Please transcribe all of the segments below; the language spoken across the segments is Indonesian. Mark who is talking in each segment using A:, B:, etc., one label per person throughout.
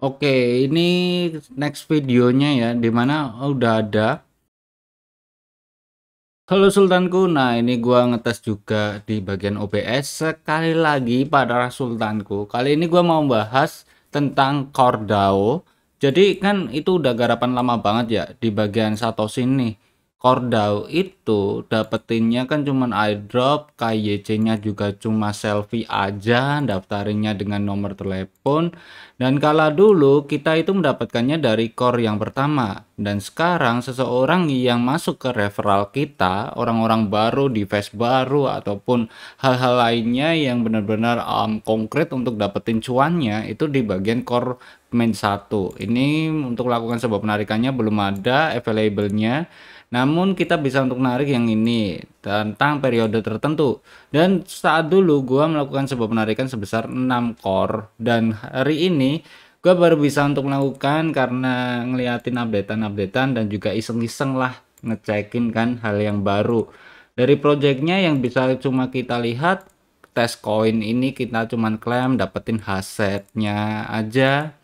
A: Oke, ini next videonya ya, dimana udah ada. Halo Sultanku, nah ini gua ngetes juga di bagian OBS sekali lagi pada Sultanku. Kali ini gua mau bahas tentang Core DAO. Jadi kan itu udah garapan lama banget ya di bagian Satoshi nih. Core DAO itu dapetinnya kan cuman airdrop, KYC-nya juga cuma selfie aja, daftarinnya dengan nomor telepon. Dan kala dulu kita itu mendapatkannya dari core yang pertama. Dan sekarang seseorang yang masuk ke referral kita, orang-orang baru di face baru ataupun hal-hal lainnya yang benar-benar konkret untuk dapetin cuannya itu di bagian core main 1. Ini untuk melakukan sebuah penarikannya belum ada available-nya. Namun kita bisa untuk narik yang ini tentang periode tertentu. Dan saat dulu gua melakukan sebuah penarikan sebesar 6 core dan hari ini gua baru bisa untuk melakukan karena ngeliatin updatean dan juga iseng-iseng lah ngecekin kan hal yang baru. Dari projectnya yang bisa cuma kita lihat tes koin ini kita cuman klaim dapetin hasetnya aja.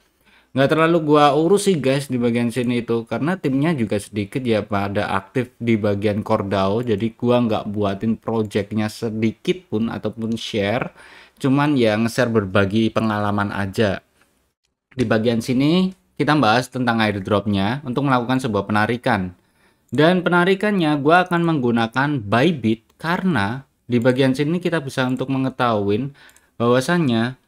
A: Nggak terlalu gua urus sih guys di bagian sini itu karena timnya juga sedikit ya pada aktif di bagian Cordao, jadi gua nggak buatin projectnya sedikit pun ataupun share, cuman ya nge-share berbagi pengalaman aja. Di bagian sini kita bahas tentang airdropnya untuk melakukan sebuah penarikan, dan penarikannya gua akan menggunakan Bybit karena di bagian sini kita bisa untuk mengetahui bahwasannya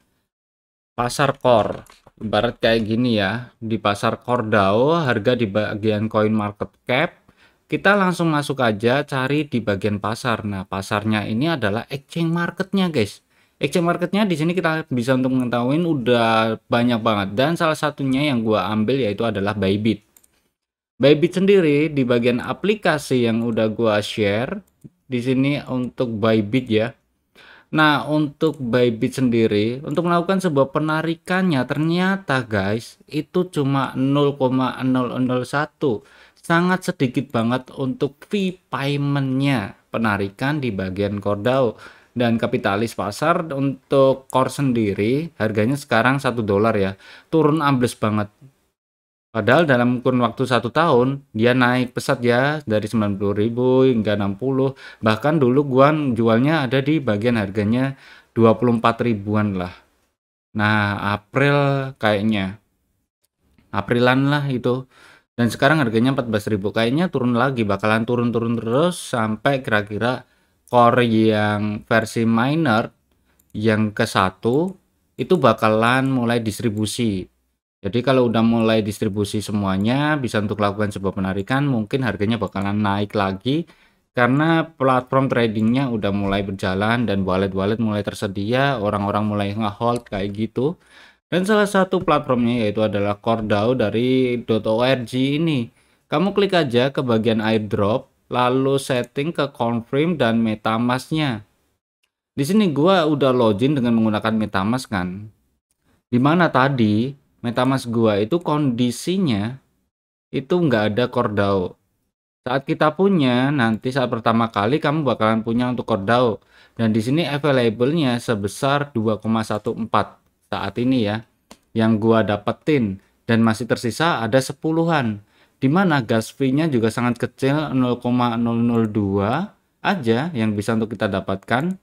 A: pasar core ibarat kayak gini ya, di pasar core DAO harga di bagian coin market cap kita langsung masuk aja cari di bagian pasar. Nah pasarnya ini adalah exchange marketnya guys. Exchange marketnya di sini kita bisa untuk mengetahui udah banyak banget, dan salah satunya yang gua ambil yaitu adalah Bybit. Bybit sendiri di bagian aplikasi yang udah gua share di sini untuk Bybit ya. Nah, untuk Bybit sendiri, untuk melakukan sebuah penarikannya ternyata guys, itu cuma 0,001. Sangat sedikit banget untuk fee paymentnya penarikan di bagian Cordao. Dan kapitalis pasar untuk core sendiri, harganya sekarang $1 ya. Turun ambles banget. Padahal dalam kurun waktu 1 tahun, dia naik pesat ya, dari 90.000 hingga 60. Bahkan dulu gua jualnya ada di bagian harganya 24 ribuan lah. Nah, April kayaknya. Aprilan lah itu. Dan sekarang harganya 14.000. Kayaknya turun lagi, bakalan turun-turun terus sampai kira-kira core yang versi miner yang ke-1 itu bakalan mulai distribusi. Jadi kalau udah mulai distribusi semuanya, bisa untuk lakukan sebuah penarikan, mungkin harganya bakalan naik lagi karena platform tradingnya udah mulai berjalan dan wallet-wallet mulai tersedia, orang-orang mulai nge-hold kayak gitu. Dan salah satu platformnya yaitu adalah CoreDAO dari .org ini. Kamu klik aja ke bagian airdrop, lalu setting ke confirm dan metamasknya. Di sini gua udah login dengan menggunakan metamask kan. Dimana tadi metamask gua itu kondisinya itu nggak ada Cordao. Saat kita punya, nanti saat pertama kali kamu bakalan punya untuk Cordao, dan di sini available-nya sebesar 2,14 saat ini ya yang gua dapetin, dan masih tersisa ada 10-an, dimana gas fee-nya juga sangat kecil, 0,002 aja yang bisa untuk kita dapatkan.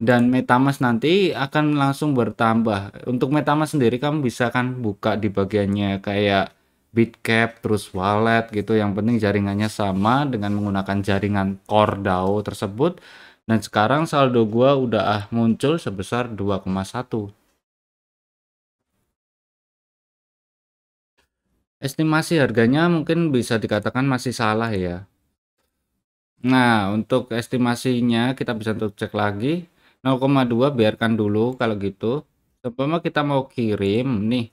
A: Dan MetaMask nanti akan langsung bertambah. Untuk MetaMask sendiri kamu bisa kan buka di bagiannya kayak Bitcap, terus wallet gitu. Yang penting jaringannya sama dengan menggunakan jaringan Core DAO tersebut. Dan sekarang saldo gua udah muncul sebesar 2,1. Estimasi harganya mungkin bisa dikatakan masih salah ya. Nah, untuk estimasinya kita bisa untuk cek lagi 0,2, biarkan dulu kalau gitu. Seumpama kita mau kirim nih,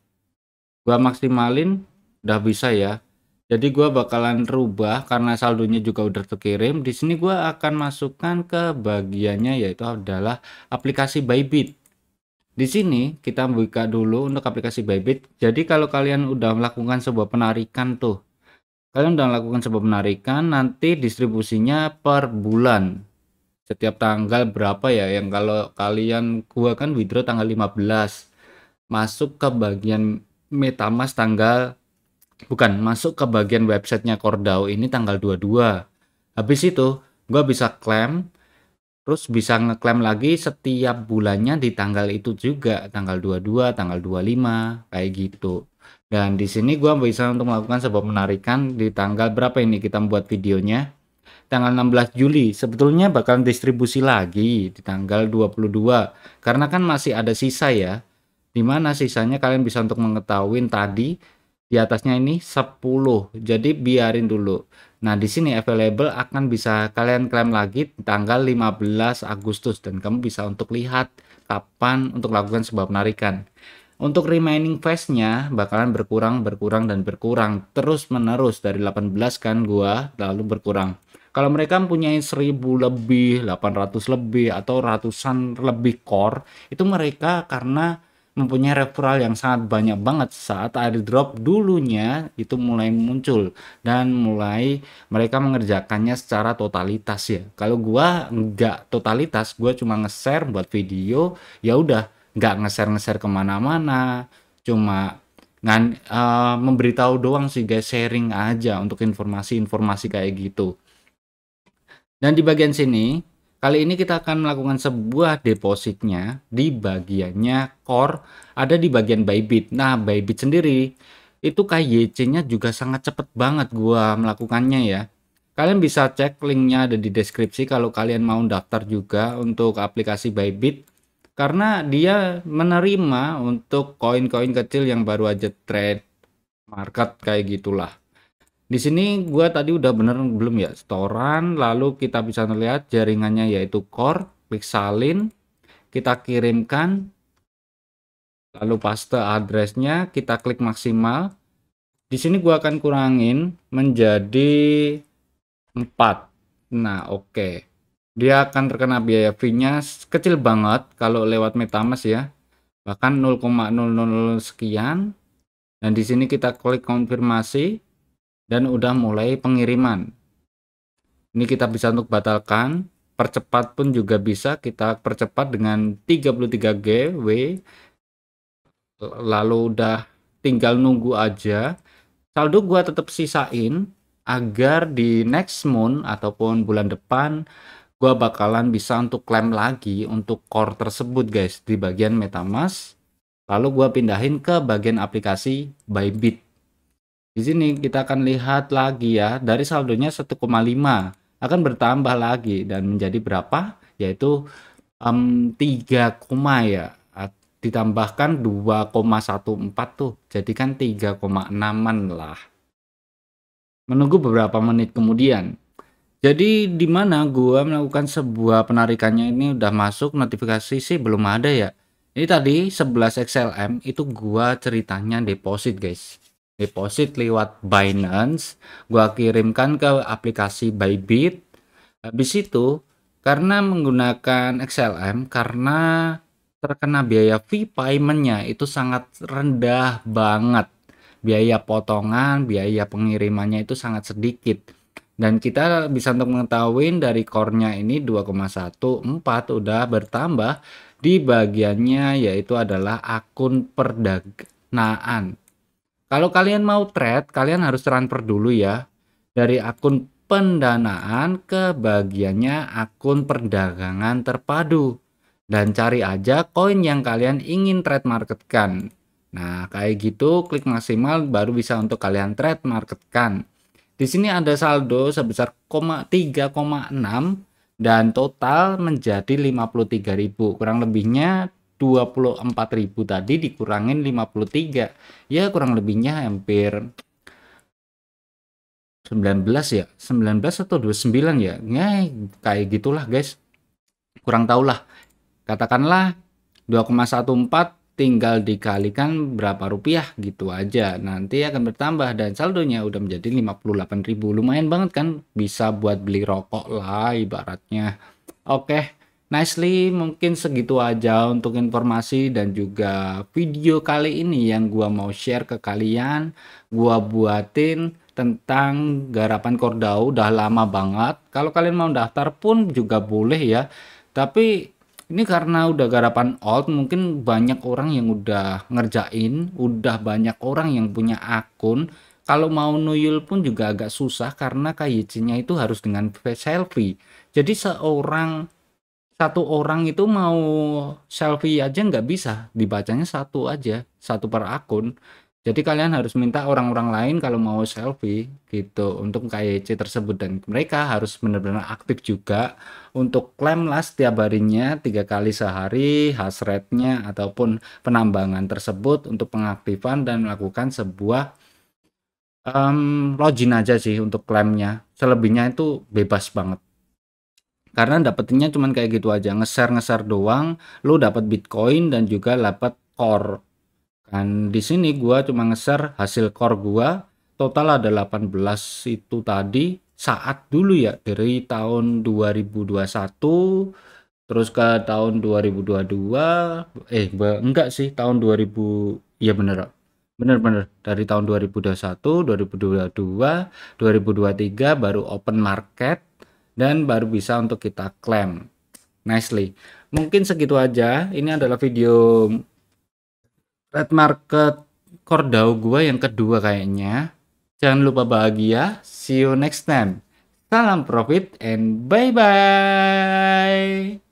A: gua maksimalin udah bisa ya. Jadi gua bakalan rubah karena saldonya juga udah terkirim. Di sini gua akan masukkan ke bagiannya yaitu adalah aplikasi Bybit. Di sini kita buka dulu untuk aplikasi Bybit. Jadi kalau kalian udah melakukan sebuah penarikan tuh, kalian udah melakukan sebuah penarikan, nanti distribusinya per bulan. Setiap tanggal berapa ya, yang kalau kalian gua kan withdraw tanggal 15, masuk ke bagian MetaMask masuk ke bagian websitenya CoreDAO ini tanggal 22. Habis itu gua bisa klaim, terus bisa ngeklaim lagi setiap bulannya di tanggal itu juga, tanggal 22, tanggal 25, kayak gitu. Dan di sini gua bisa untuk melakukan sebuah penarikan di tanggal berapa ini kita membuat videonya? Tanggal 16 Juli. Sebetulnya bakal distribusi lagi di tanggal 22 karena kan masih ada sisa ya. Dimana sisanya kalian bisa untuk mengetahui tadi di atasnya ini 10. Jadi biarin dulu. Nah, di sini available akan bisa kalian klaim lagi tanggal 15 Agustus dan kamu bisa untuk lihat kapan untuk lakukan sebuah penarikan. Untuk remaining phase-nya bakalan berkurang dan berkurang terus menerus dari 18 kan gua lalu berkurang. Kalau mereka mempunyai 1000 lebih, 800 lebih atau ratusan lebih core, itu mereka karena mempunyai referral yang sangat banyak banget saat airdrop dulunya itu mulai muncul dan mulai mereka mengerjakannya secara totalitas ya. Kalau gua nggak totalitas, gua cuma nge-share buat video, ya udah nggak nge-share kemana-mana, cuma memberitahu doang sih guys, sharing aja untuk informasi-informasi kayak gitu. Dan di bagian sini, kali ini kita akan melakukan sebuah depositnya di bagiannya core, ada di bagian Bybit. Nah, Bybit sendiri itu KYC-nya juga sangat cepet banget gua melakukannya ya. Kalian bisa cek linknya ada di deskripsi kalau kalian mau daftar juga untuk aplikasi Bybit karena dia menerima untuk koin-koin kecil yang baru aja trade market kayak gitulah. Di sini gua tadi udah bener belum ya setoran, lalu kita bisa melihat jaringannya yaitu core, klik salin, kita kirimkan, lalu paste addressnya, kita klik maksimal. Di sini gua akan kurangin menjadi 4. Nah, oke. Dia akan terkena biaya fee-nya kecil banget kalau lewat MetaMask ya. Bahkan 0,00 sekian. Dan di sini kita klik konfirmasi dan udah mulai pengiriman. Ini kita bisa untuk batalkan, percepat pun juga bisa, kita percepat dengan 33 GW, lalu udah tinggal nunggu aja. Saldo gua tetap sisain agar di next month ataupun bulan depan gua bakalan bisa untuk klaim lagi untuk core tersebut guys di bagian MetaMask. Lalu gua pindahin ke bagian aplikasi Bybit. Di sini kita akan lihat lagi ya, dari saldonya 1,5 akan bertambah lagi dan menjadi berapa? Yaitu 3, ya. Ditambahkan 2,14 tuh. Jadi kan 3,6-an lah. Menunggu beberapa menit kemudian. Jadi di mana gua melakukan sebuah penarikannya ini udah masuk notifikasi sih belum ada ya. Ini tadi 11 XLM itu gua ceritanya deposit guys. Deposit lewat Binance, gua kirimkan ke aplikasi Bybit. Habis itu karena menggunakan XLM karena terkena biaya fee paymentnya itu sangat rendah banget. Biaya potongan, biaya pengirimannya itu sangat sedikit. Dan kita bisa untuk mengetahui dari core-nya ini 2,14 udah bertambah di bagiannya yaitu adalah akun perdanaan. Kalau kalian mau trade, kalian harus transfer dulu ya dari akun pendanaan ke bagiannya akun perdagangan terpadu dan cari aja koin yang kalian ingin trade marketkan. Nah, kayak gitu klik maksimal baru bisa untuk kalian trade marketkan. Di sini ada saldo sebesar 3,6 dan total menjadi 53.000. Kurang lebihnya 24.000 tadi dikurangin 53. Ya kurang lebihnya hampir 19 ya. 19 atau 29 ya. Ya kayak gitulah guys. Kurang tahulah. Katakanlah 2,14 tinggal dikalikan berapa rupiah gitu aja, nanti akan bertambah dan saldonya udah menjadi 58.000. Lumayan banget kan, bisa buat beli rokok lah ibaratnya. Oke, nicely mungkin segitu aja untuk informasi dan juga video kali ini yang gua mau share ke kalian. Gua buatin tentang garapan CoreDAO udah lama banget. Kalau kalian mau daftar pun juga boleh ya, tapi Ini karena udah garapan old, mungkin banyak orang yang udah ngerjain, udah banyak orang yang punya akun. Kalau mau nuyul pun juga agak susah karena KYC-nya itu harus dengan face selfie. Jadi satu orang itu mau selfie aja nggak bisa, dibacanya satu aja, satu per akun. Jadi kalian harus minta orang-orang lain kalau mau selfie gitu untuk KYC tersebut, dan mereka harus benar-benar aktif juga untuk klaim lah setiap harinya 3 kali sehari hash rate-nya ataupun penambangan tersebut untuk pengaktifan dan melakukan sebuah login aja sih untuk klaimnya. Selebihnya itu bebas banget. Karena dapetinnya cuman kayak gitu aja, nge-share doang, lu dapat Bitcoin dan juga dapat core. Kan di sini gua cuma nge-share hasil core gua, total ada 18 itu tadi saat dulu ya, dari tahun 2021 terus ke tahun 2022, enggak sih, tahun 2000, iya bener, bener dari tahun 2021, 2022, 2023 baru open market dan baru bisa untuk kita klaim nicely. Mungkin segitu aja, ini adalah video red market Cordao gua yang kedua kayaknya. Jangan lupa bahagia, see you next time. Salam profit and bye bye.